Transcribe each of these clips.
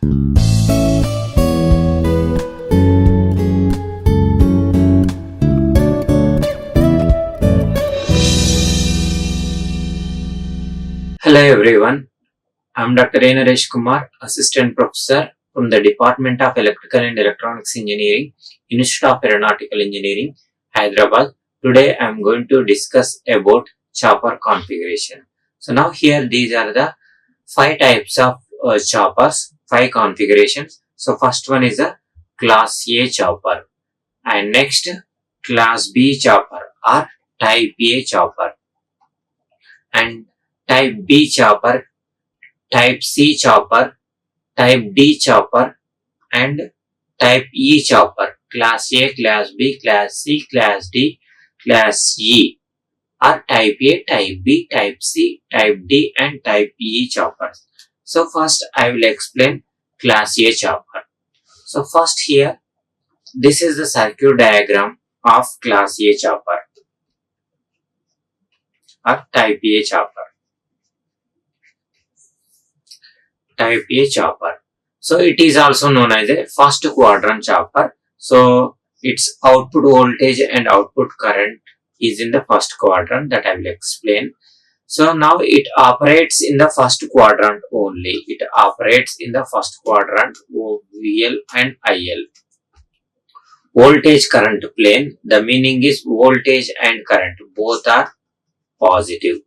Hello everyone, I am Dr. Naresh Kumar, Assistant Professor from the Department of Electrical and Electronics Engineering, Institute of Aeronautical Engineering, Hyderabad. Today I am going to discuss about chopper configuration. So now here these are the 5 types of choppers, 5 configurations. So first one is a Class A chopper, and next Class B chopper or Type A chopper, and Type B chopper, Type C chopper, Type D chopper, and Type E chopper. Class A, Class B, Class C, Class D, Class E, or Type A, Type B, Type C, Type D, and Type E choppers. So first I will explain Class A chopper. So first here, this is the circuit diagram of Class A chopper or Type A chopper. Type A chopper. So it is also known as a first quadrant chopper. So its output voltage and output current is in the first quadrant, that I will explain. So now it operates in the first quadrant only. It operates in the first quadrant, VL and IL. Voltage current plane, the meaning is voltage and current both are positive.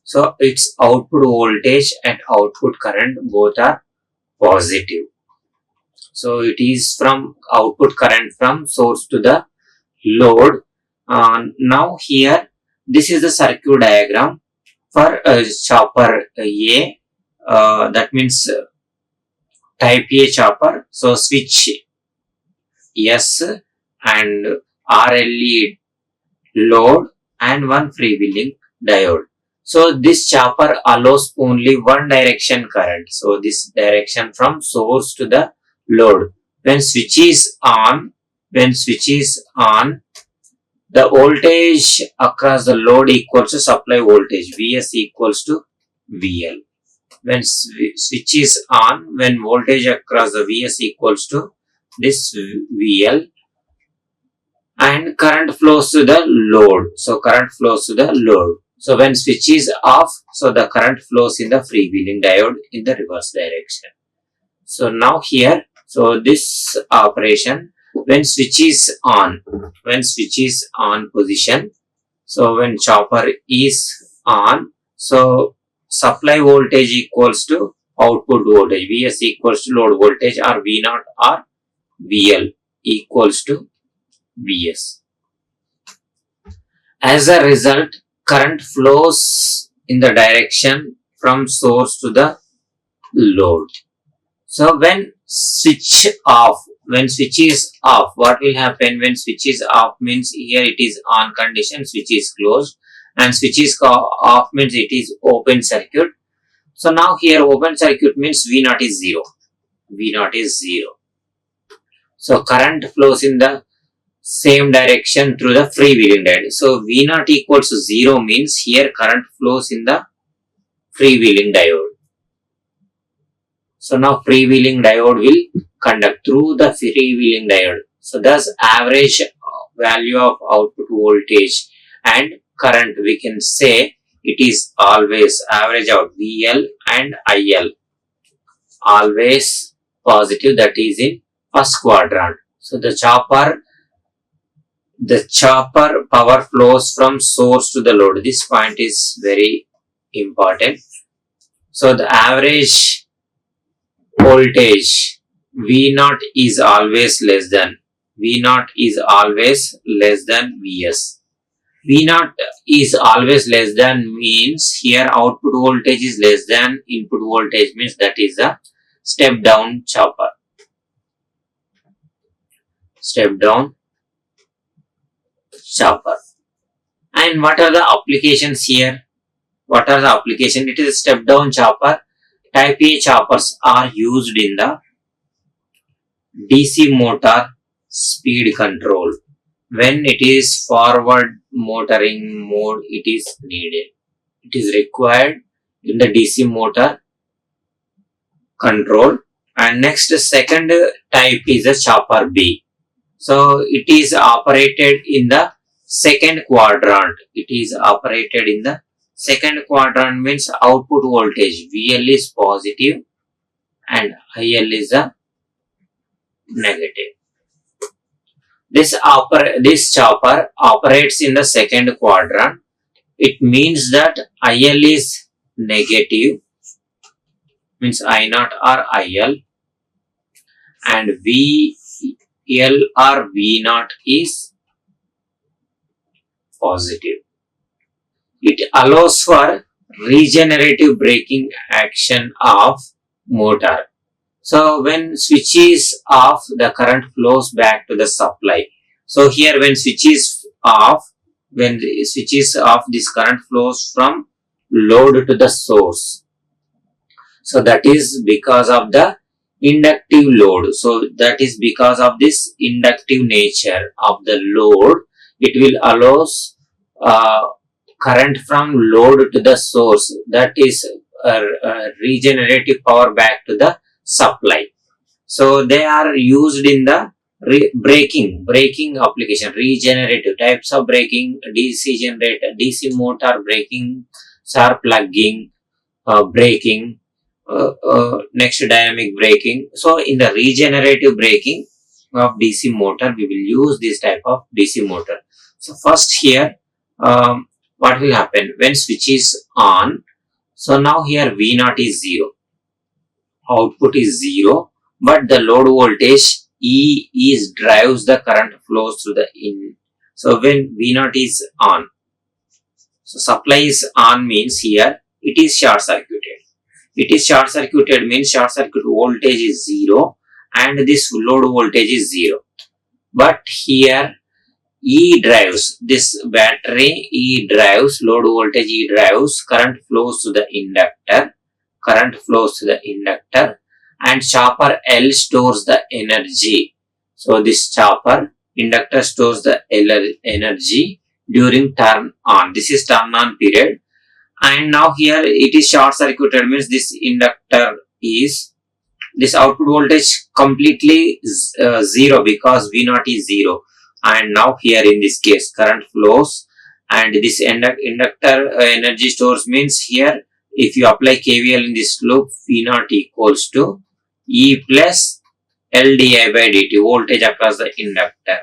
So its output voltage and output current both are positive. So it is from output current from source to the load. Now here this is the circuit diagram for chopper A. That means Type A chopper. So switch S and RLE load and one freewheeling diode. So this chopper allows only one direction current. So this direction from source to the load. When switch is on, the voltage across the load equals to supply voltage. Vs equals to VL. When switch is on, when voltage across the Vs equals to this VL, and current flows to the load. So current flows to the load. So when switch is off, so the current flows in the freewheeling diode in the reverse direction. So now here, so this operation, when switch is on position, so when chopper is on, so supply voltage equals to output voltage. Vs equals to load voltage, or V0 or VL equals to Vs. As a result, current flows in the direction from source to the load. So when switch is off, what will happen when switch is off means here it is on condition, switch is closed, and switch is off means it is open circuit. So now here open circuit means V0 is 0. V0 is 0. So current flows in the same direction through the freewheeling diode. So V0 equals to 0 means here current flows in the freewheeling diode. So now freewheeling diode will conduct through the freewheeling diode. So thus average value of output voltage and current, we can say it is always average of VL and IL. Always positive, that is in first quadrant. So the chopper power flows from source to the load. This point is very important. So the average voltage V0 is always less than Vs. V0 is always less than means here output voltage is less than input voltage, means that is a step down chopper. And what are the applications here? It is a step down chopper. Type A choppers are used in the DC motor speed control. When it is forward motoring mode, it is needed. It is required in the DC motor control And next, second type is a chopper B. So it is operated in the second quadrant. It is operated in the second quadrant, means output voltage VL is positive and IL is a negative. This chopper operates in the second quadrant. It means that IL is negative, means I naught or IL, and VL or V naught is positive. It allows for regenerative braking action of motor. So when switch is off, the current flows back to the supply. So here when switch is off, this current flows from load to the source. So that is because of the inductive load. So that is because of this inductive nature of the load, it will allows current from load to the source, that is regenerative power back to the supply. So they are used in the braking application, regenerative types of braking, DC generator, DC motor braking, sharp plugging, braking, next dynamic braking. So in the regenerative braking of DC motor, we will use this type of DC motor. So first here, what will happen when switch is on? So now here V naught is 0, output is 0, but the load voltage E is drives the current flows through the in. So when V naught is on, so supply is on means here it is short circuited. It is short circuited means short circuit voltage is 0 and this load voltage is 0. But here E drives, this battery E drives, load voltage E drives, current flows to the inductor, and chopper L stores the energy. So this chopper inductor stores the energy during turn on. This is turn on period. And now here it is short circuited means this inductor is, this output voltage completely 0 because V naught is 0. And now here in this case current flows and this inductor energy stores means here if you apply KVL in this loop, V naught equals to E plus L di by dt, voltage across the inductor.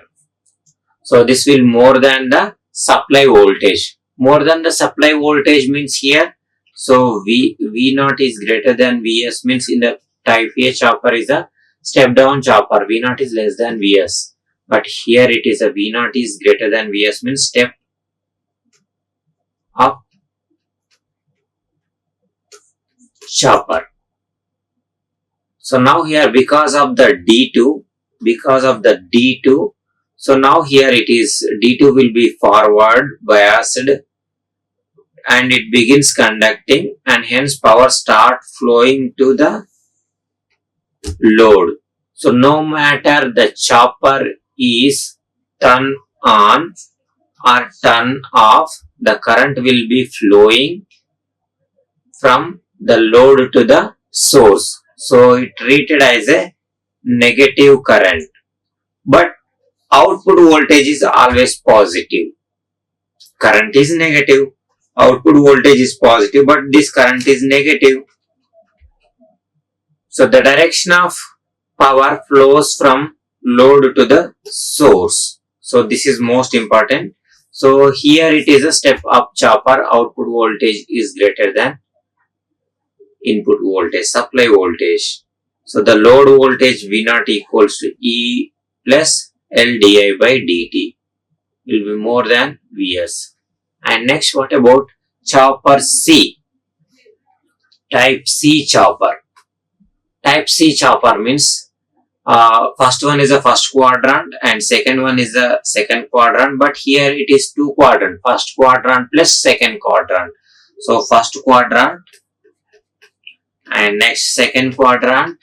So this will more than the supply voltage. More than the supply voltage means here, so V naught is greater than Vs, means in the type A chopper is a step down chopper, V naught is less than Vs. But here it is a V naught is greater than Vs, means step up chopper. So now here because of the D2, so now here it is D2 will be forward biased and it begins conducting and hence power start flowing to the load. So no matter the chopper is turn on or turn off, the current will be flowing from the load to the source. So it treated as a negative current. But output voltage is always positive. Current is negative. Output voltage is positive, but this current is negative. So the direction of power flows from load to the source. So this is most important. So here it is a step up chopper, output voltage is greater than input voltage, supply voltage. So the load voltage V naught equals to E plus L di by dt will be more than Vs. And next, what about chopper C? Type C chopper. Type C chopper means first one is the first quadrant and second one is the second quadrant, but here it is two quadrant, first quadrant plus second quadrant. So first quadrant and next second quadrant.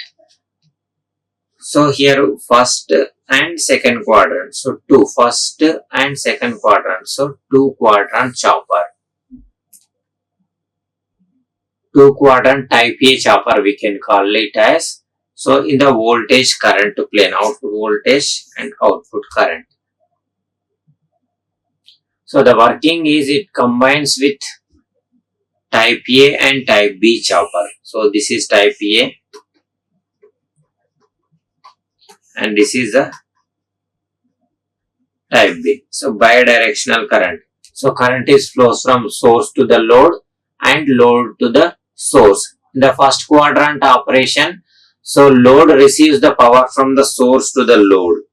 So here first and second quadrant. So two, first and second quadrant. So two quadrant chopper. Two quadrant type A chopper we can call it as So in the voltage current plane, output voltage and output current. So the working is it combines with type A and type B chopper. So this is type A and this is the type B. So bidirectional current. So current is flows from source to the load and load to the source. In the first quadrant operation, so load receives the power from the source to the load.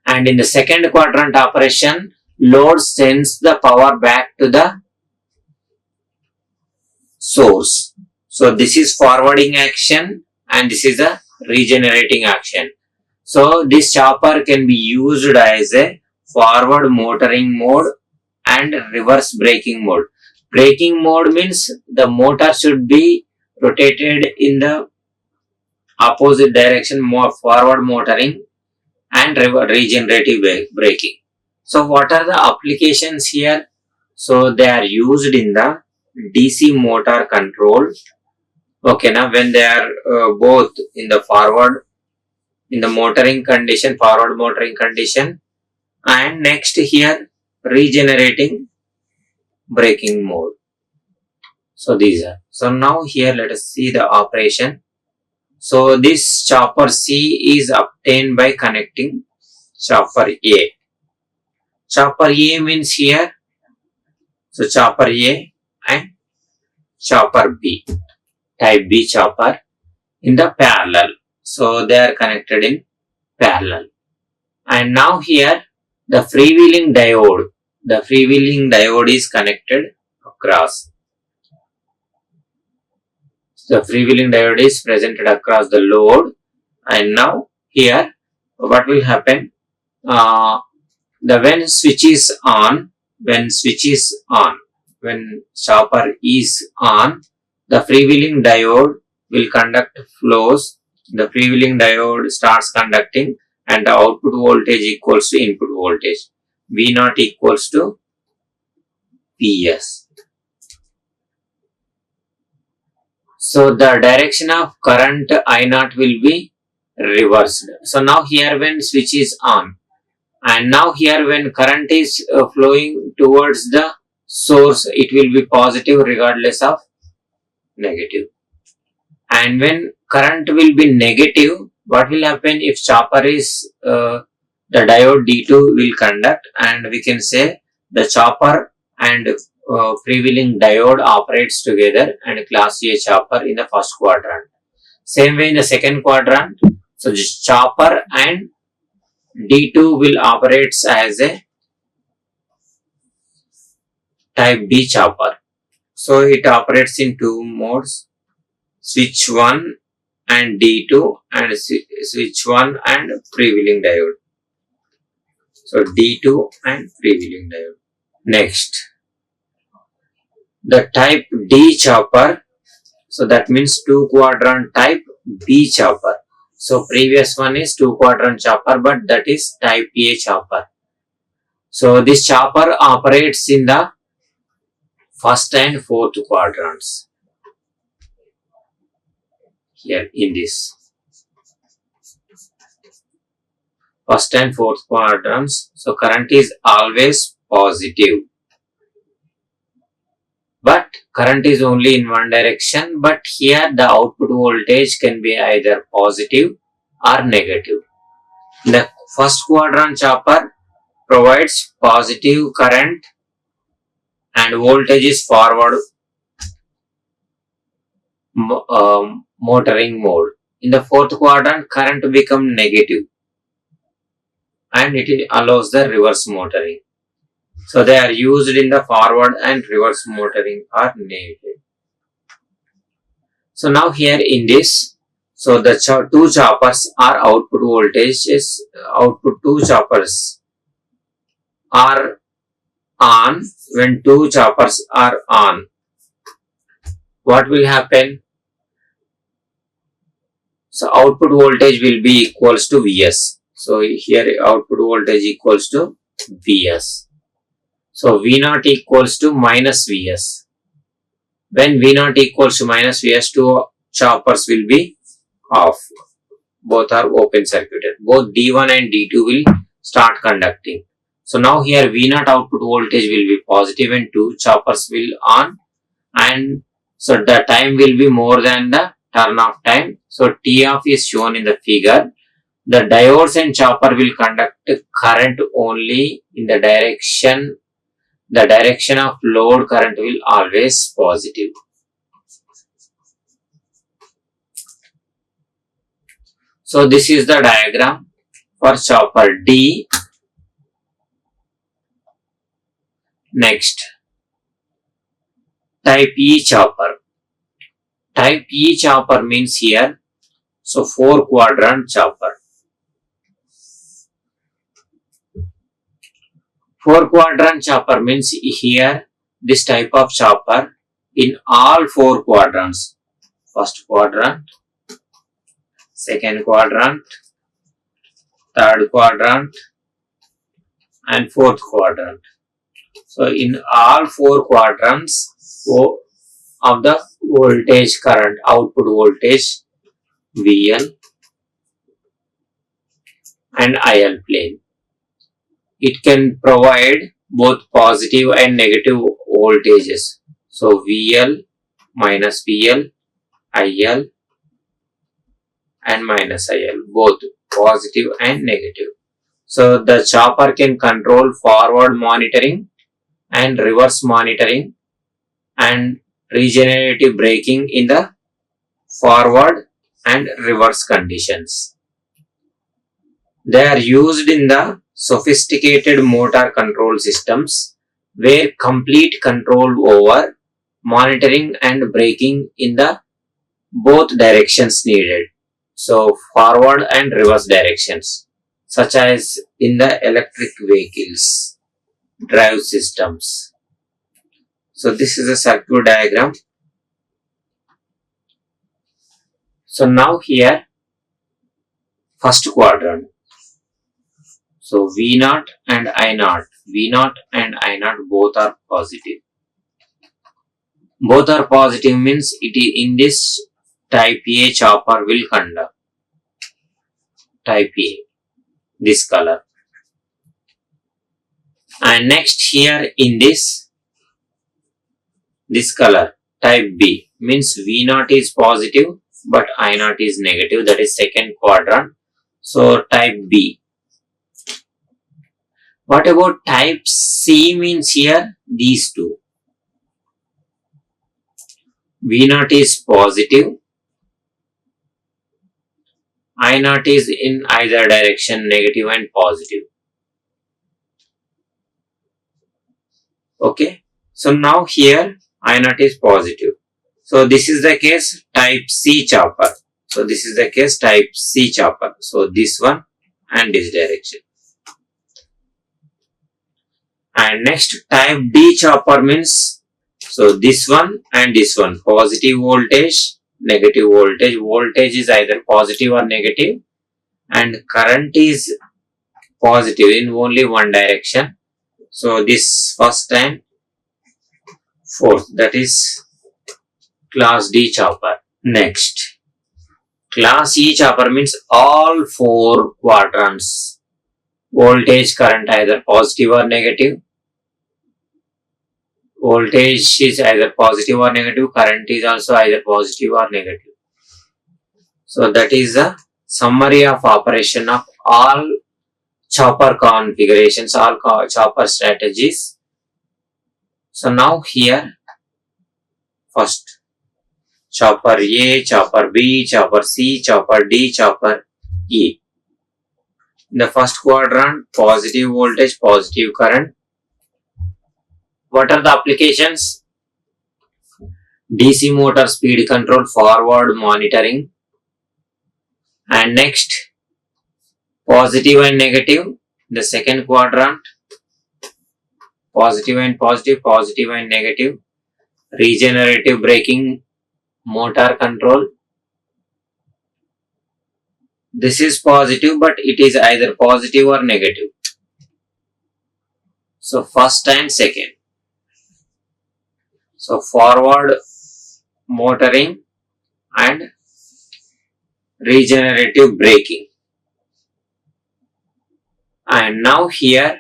And in the second quadrant operation, load sends the power back to the source. So this is forwarding action and this is a regenerating action. So this chopper can be used as a forward motoring mode and reverse braking mode. Braking mode means the motor should be rotated in the opposite direction, more forward motoring and regenerative braking. So what are the applications here? So they are used in the DC motor control. Okay, now when they are both in the forward, in the motoring condition, forward motoring condition, and next here regenerating braking mode. So these are. So now here let us see the operation. So this chopper C is obtained by connecting chopper A. Chopper A means here, so chopper A and chopper B, type B chopper in the parallel. So they are connected in parallel. And now here the freewheeling diode is connected across. The freewheeling diode is presented across the load, and now here what will happen? When switch is on, when chopper is on, the freewheeling diode will conduct flows. The freewheeling diode starts conducting and the output voltage equals to input voltage. V0 equals to Vs. So the direction of current I0 will be reversed. So now here when switch is on, and now here when current is flowing towards the source, it will be positive regardless of negative. And when current will be negative, what will happen? If chopper is the diode D2 will conduct, and we can say the chopper and freewheeling diode operates together and class A chopper in the first quadrant. Same way in the second quadrant, so this chopper and D2 will operate as a type B chopper. So it operates in two modes, switch 1 and D2 and switch 1 and freewheeling diode. So D2 and freewheeling diode. Next, the type D chopper, so that means two quadrant type B chopper. So previous one is two quadrant chopper, but that is type A chopper. So this chopper operates in the first and fourth quadrants. Here in this first and fourth quadrants, so current is always positive, but current is only in one direction, but here the output voltage can be either positive or negative. The first quadrant chopper provides positive current and voltage is forward motoring mode. In the fourth quadrant, current become negative and it allows the reverse motoring. So they are used in the forward and reverse motoring are needed. So now here in this, so the two choppers are output voltages, output two choppers are on. When two choppers are on, what will happen? So output voltage will be equals to Vs. So here output voltage equals to Vs. So V0 equals to minus Vs. When V0 equals to minus Vs, two choppers will be off. Both are open circuited. Both D1 and D2 will start conducting. So now here V0 output voltage will be positive and 2 choppers will on, and so the time will be more than the turn off time. So T off is shown in the figure. The diodes and chopper will conduct current only in the direction of load current will always positive. So this is the diagram for chopper D. Next, type E chopper. Type E chopper means here, so 4 quadrant chopper. 4 quadrant chopper means here this type of chopper in all 4 quadrants. First quadrant, second quadrant, third quadrant, and fourth quadrant. So in all 4 quadrants of the voltage current, output voltage VL and IL plane. It can provide both positive and negative voltages. So VL, minus VL, IL and minus IL, both positive and negative. So the chopper can control forward monitoring and reverse monitoring and regenerative braking in the forward and reverse conditions. They are used in the sophisticated motor control systems where complete control over monitoring and braking in the both directions needed. So forward and reverse directions, such as in the electric vehicles, drive systems. So this is a circuit diagram. So now here, first quadrant. So V0 and I0. V0 and I0 both are positive. Both are positive means it is in this type A chopper will conduct. Type A, this color. And next here in this color, type B, means V0 is positive but I0 is negative, that is second quadrant. So type B. What about type C means here these two. V0 is positive, I0 is in either direction, negative and positive. Okay, so now here I0 is positive. So this is the case type C chopper. So this is the case type C chopper. So this one and this direction. And next type D chopper means, so this one and this one, positive voltage, negative voltage. Voltage is either positive or negative and current is positive in only one direction. So this first and fourth, that is class D chopper. Next, class E chopper means all 4 quadrants. Voltage, current either positive or negative. Voltage is either positive or negative. Current is also either positive or negative. So that is the summary of operation of all chopper configurations, all chopper strategies. So now here, first chopper A, chopper B, chopper C, chopper D, chopper E. In the first quadrant, positive voltage, positive current. What are the applications? DC motor speed control, forward monitoring. And next, positive and negative. The second quadrant, positive and positive, positive and negative. Regenerative braking, motor control. This is positive, but it is either positive or negative. So first and second. So forward motoring and regenerative braking. And now here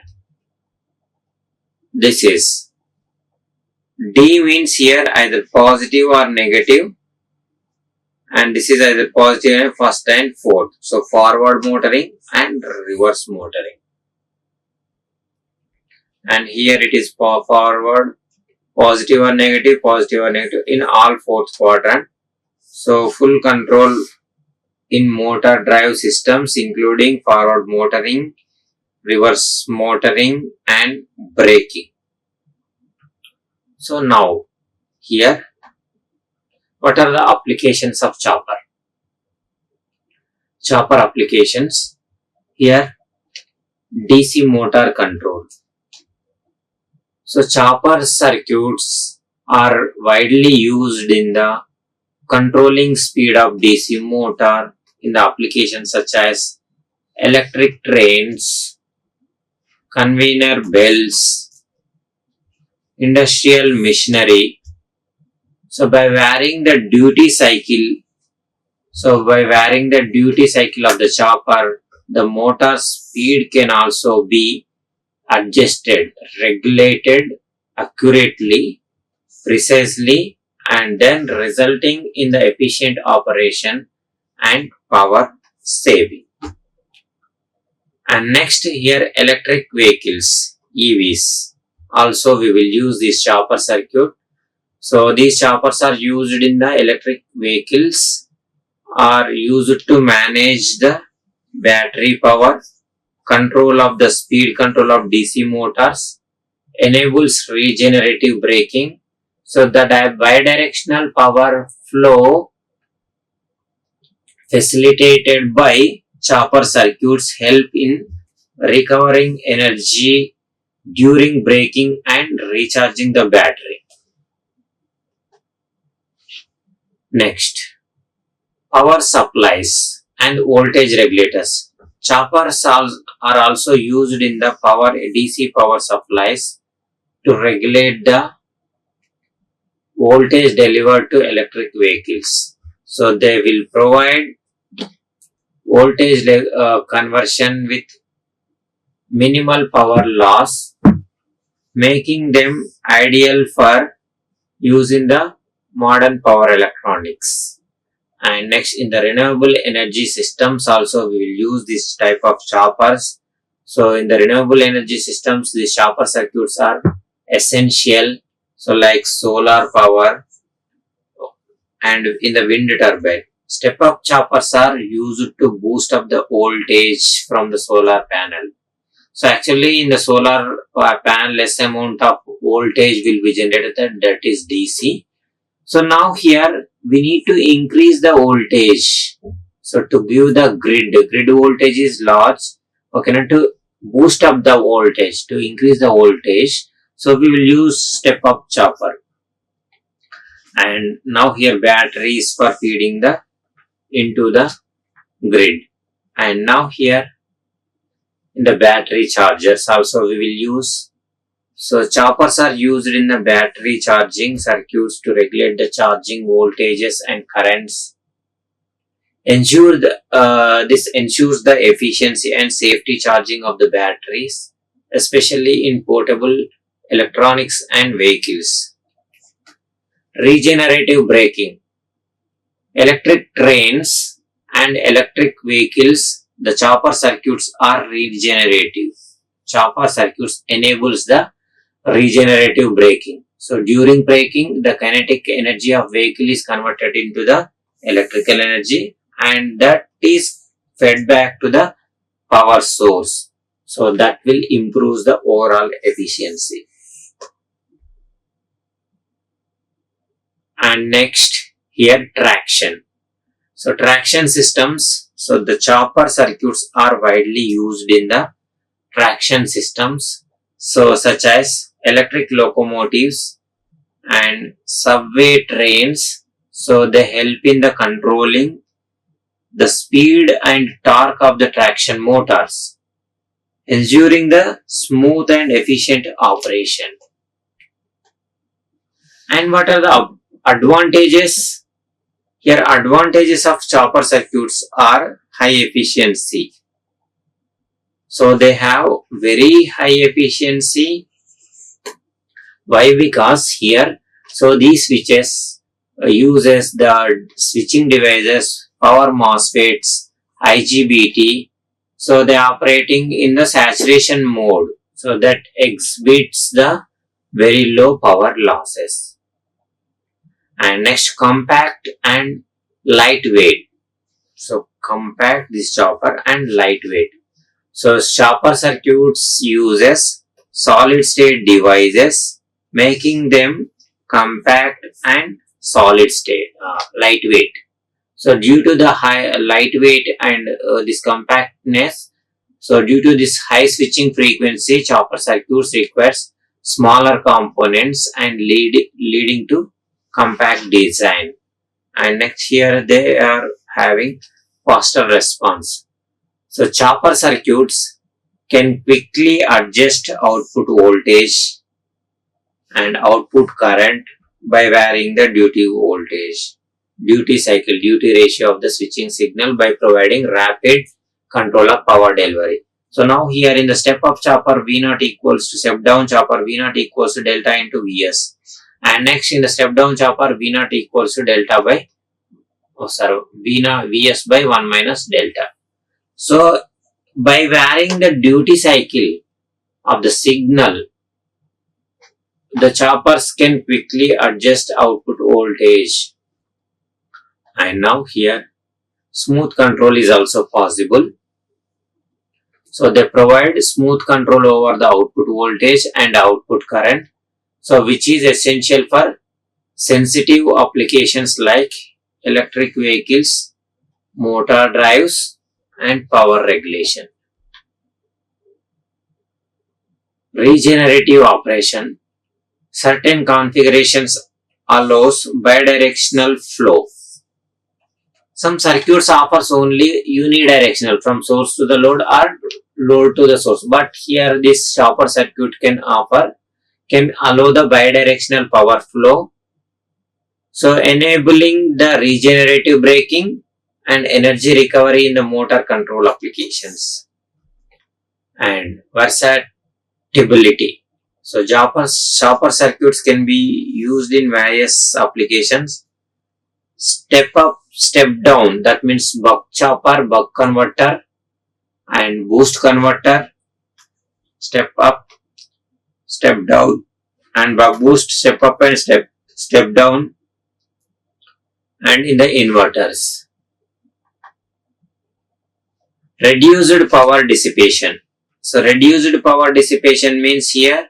this is D means here either positive or negative, and this is either positive first and fourth. So forward motoring and reverse motoring. And here it is forward, positive or negative in all fourth quadrant. So full control in motor drive systems including forward motoring, reverse motoring and braking. So now here, what are the applications of chopper? Chopper applications here, DC motor control. So chopper circuits are widely used in the controlling speed of DC motor in the applications such as electric trains, conveyor belts, industrial machinery. So by varying the duty cycle of the chopper, the motor speed can also be adjusted, regulated accurately, precisely, and then resulting in the efficient operation and power saving. And next here, electric vehicles, EVs. Also we will use this chopper circuit. So these choppers are used in the electric vehicles, are used to manage the battery power, control of the speed control of DC motors, enables regenerative braking. So the bidirectional power flow facilitated by chopper circuits help in recovering energy during braking and recharging the battery. Next, power supplies and voltage regulators. Choppers are also used in the DC power supplies to regulate the voltage delivered to electric vehicles. So they will provide voltage conversion with minimal power loss, making them ideal for use in the modern power electronics. And next, in the renewable energy systems also we will use this type of choppers. So in the renewable energy systems, the chopper circuits are essential. So like solar power and in the wind turbine, step up choppers are used to boost up the voltage from the solar panel. So actually in the solar panel, less amount of voltage will be generated, that is DC. So now here we need to increase the voltage. So to give the grid voltage is large. Okay, now to boost up the voltage, to increase the voltage, so we will use step up chopper. And now here batteries for feeding into the grid. And now here in the battery chargers also we will use. So choppers are used in the battery charging circuits to regulate the charging voltages and currents. This ensures the efficiency and safety charging of the batteries, especially in portable electronics and vehicles. Regenerative braking. Electric trains and electric vehicles, the chopper circuits are regenerative. Chopper circuits enables the regenerative braking. So during braking, the kinetic energy of vehicle is converted into the electrical energy, and that is fed back to the power source. So that will improve the overall efficiency. And next here, traction. So traction systems. So the chopper circuits are widely used in the traction systems. So such as electric locomotives and subway trains. So they help in the controlling the speed and torque of the traction motors, ensuring the smooth and efficient operation. And what are the advantages? Here advantages of chopper circuits are high efficiency. So they have very high efficiency. Why? Because here, so these switches uses the switching devices, power MOSFETs, IGBT. So they are operating in the saturation mode. So that exhibits the very low power losses. And next, compact and lightweight. So compact this chopper and lightweight. So chopper circuits uses solid state devices, making them compact and solid state, lightweight. So due to the high lightweight and this compactness, so due to this high switching frequency, chopper circuits requires smaller components and leading to compact design. And next, here they are having faster response. So chopper circuits can quickly adjust output voltage and output current by varying the duty cycle, duty ratio of the switching signal by providing rapid control of power delivery. So now here in the step up chopper, V0 equals to step down chopper, V0 equals to delta into Vs. And next in the step down chopper, V0 equals to delta by, Vs by 1 minus delta. So by varying the duty cycle of the signal, the choppers can quickly adjust output voltage. And now here, smooth control is also possible. So they provide smooth control over the output voltage and output current. So which is essential for sensitive applications like electric vehicles, motor drives and power regulation. Regenerative operation. Certain configurations allows bidirectional flow. Some circuits offers only unidirectional from source to the load or load to the source. But here this chopper circuit can allow the bidirectional power flow. So enabling the regenerative braking and energy recovery in the motor control applications. And versatility. So chopper circuits can be used in various applications. Step up, step down, that means buck chopper, buck converter and boost converter. Step up, step down and buck boost, step up and step down. And in the inverters. Reduced power dissipation. So reduced power dissipation means here,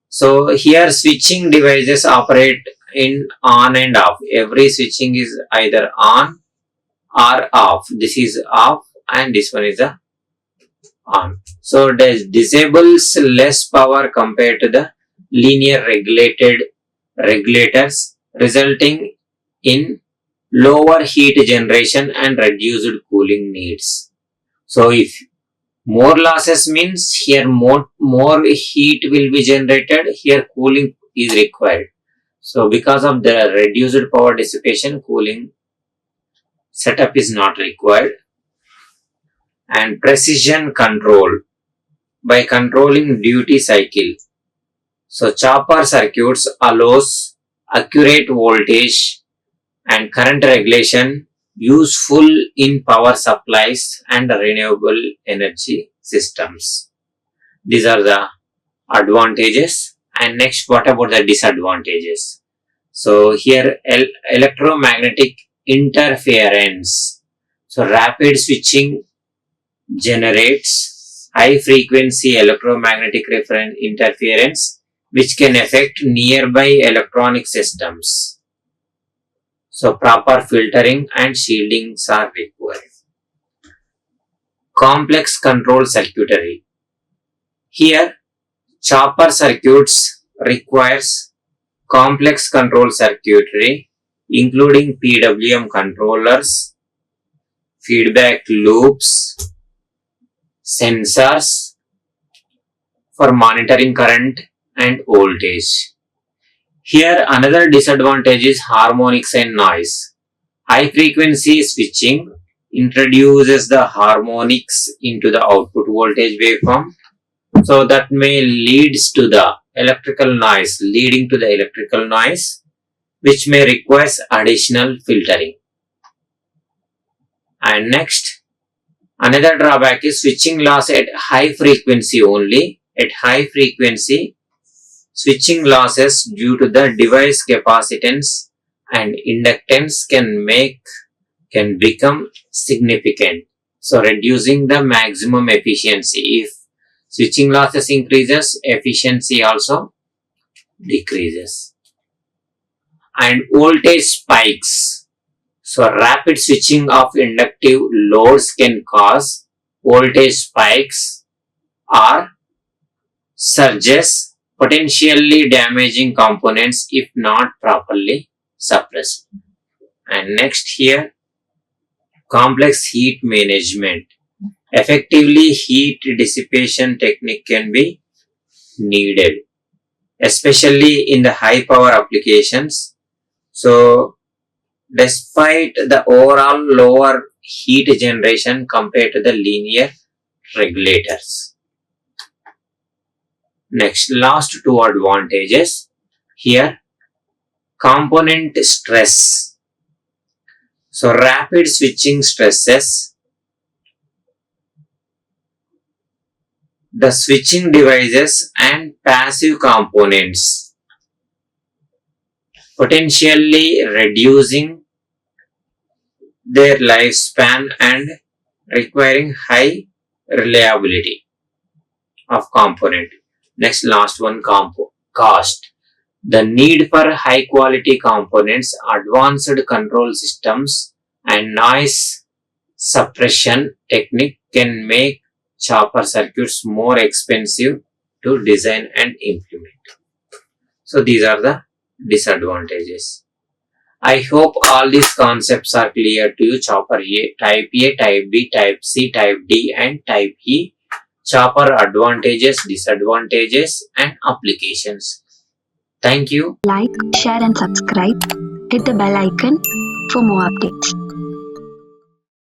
so here switching devices operate in on and off. Every switching is either on or off. This is off and this one is the on. So this disables less power compared to the linear regulators, resulting in lower heat generation and reduced cooling needs. So if more losses means here more heat will be generated, here cooling is required. So because of the reduced power dissipation, cooling setup is not required. And precision control by controlling duty cycle. So chopper circuits allows accurate voltage and current regulation useful in power supplies and renewable energy systems. These are the advantages. And next, what about the disadvantages? So here electromagnetic interference. So rapid switching generates high frequency electromagnetic interference which can affect nearby electronic systems. So proper filtering and shieldings are required. Complex control circuitry. Here chopper circuits requires complex control circuitry including PWM controllers, feedback loops, sensors for monitoring current and voltage. Here another disadvantage is harmonics and noise. High frequency switching introduces the harmonics into the output voltage waveform, so that may leading to the electrical noise, which may require additional filtering. And next, another drawback is switching loss at high frequency only. At high frequency, switching losses due to the device capacitance and inductance can become significant, so reducing the maximum efficiency. If switching losses increases, efficiency also decreases. And voltage spikes. So rapid switching of inductive loads can cause voltage spikes or surges, potentially damaging components if not properly suppressed. And next here, complex heat management. Effectively, heat dissipation technique can be needed, especially in the high power applications. So, despite the overall lower heat generation compared to the linear regulators. Next, last two advantages. Here, component stress. So, rapid switching stresses the switching devices and passive components, potentially reducing their lifespan and requiring high reliability of component. Next, last one, cost. The need for high quality components, advanced control systems and noise suppression technique can make chopper circuits more expensive to design and implement. So these are the disadvantages. I hope all these concepts are clear to you. Chopper A, Type A, Type B, Type C, Type D and Type E. Chopper advantages, disadvantages and applications. Thank you. Like, share and subscribe. Hit the bell icon for more updates.